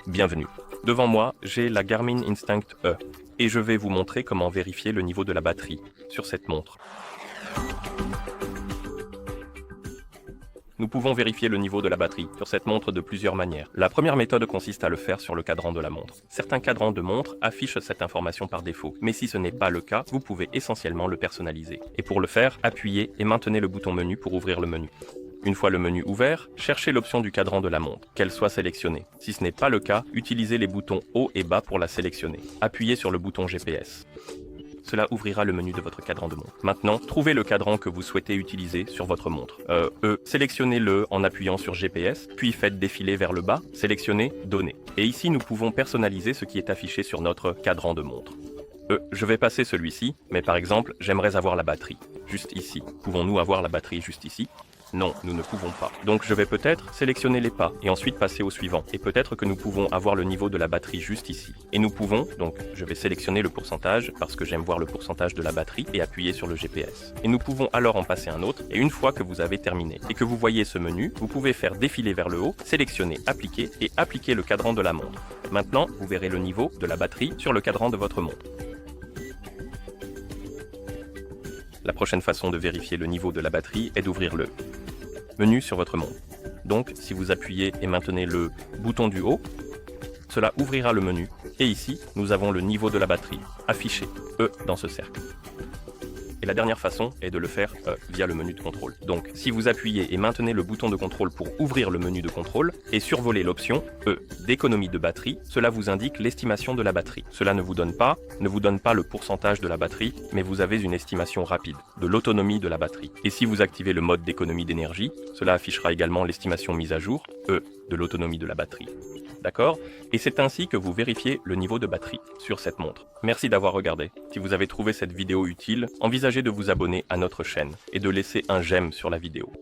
Bienvenue. Devant moi, j'ai la Garmin Instinct E et je vais vous montrer comment vérifier le niveau de la batterie sur cette montre. Nous pouvons vérifier le niveau de la batterie sur cette montre de plusieurs manières. La première méthode consiste à le faire sur le cadran de la montre. Certains cadrans de montre affichent cette information par défaut, mais si ce n'est pas le cas, vous pouvez essentiellement le personnaliser. Et pour le faire, appuyez et maintenez le bouton menu pour ouvrir le menu. Une fois le menu ouvert, cherchez l'option du cadran de la montre, qu'elle soit sélectionnée. Si ce n'est pas le cas, utilisez les boutons haut et bas pour la sélectionner. Appuyez sur le bouton GPS. Cela ouvrira le menu de votre cadran de montre. Maintenant, trouvez le cadran que vous souhaitez utiliser sur votre montre. Sélectionnez-le en appuyant sur GPS, puis faites défiler vers le bas, sélectionnez Données. Et ici, nous pouvons personnaliser ce qui est affiché sur notre cadran de montre. Je vais passer celui-ci, mais par exemple, j'aimerais avoir la batterie, juste ici. Pouvons-nous avoir la batterie juste ici ? Non, nous ne pouvons pas. Donc je vais peut-être sélectionner les pas et ensuite passer au suivant. Et peut-être que nous pouvons avoir le niveau de la batterie juste ici. Et nous pouvons, donc je vais sélectionner le pourcentage parce que j'aime voir le pourcentage de la batterie et appuyer sur le GPS. Et nous pouvons alors en passer un autre et une fois que vous avez terminé et que vous voyez ce menu, vous pouvez faire défiler vers le haut, sélectionner Appliquer et appliquer le cadran de la montre. Maintenant, vous verrez le niveau de la batterie sur le cadran de votre montre. La prochaine façon de vérifier le niveau de la batterie est d'ouvrir le menu sur votre montre. Donc, si vous appuyez et maintenez le bouton du haut, cela ouvrira le menu. Et ici, nous avons le niveau de la batterie, affiché, E dans ce cercle. Et la dernière façon est de le faire via le menu de contrôle. Donc, si vous appuyez et maintenez le bouton de contrôle pour ouvrir le menu de contrôle et survoler l'option E d'économie de batterie, cela vous indique l'estimation de la batterie. Cela ne vous donne pas le pourcentage de la batterie, mais vous avez une estimation rapide de l'autonomie de la batterie. Et si vous activez le mode d'économie d'énergie, cela affichera également l'estimation mise à jour, E de l'autonomie de la batterie. D'accord ? Et c'est ainsi que vous vérifiez le niveau de batterie sur cette montre. Merci d'avoir regardé. Si vous avez trouvé cette vidéo utile, envisagez de vous abonner à notre chaîne et de laisser un j'aime sur la vidéo.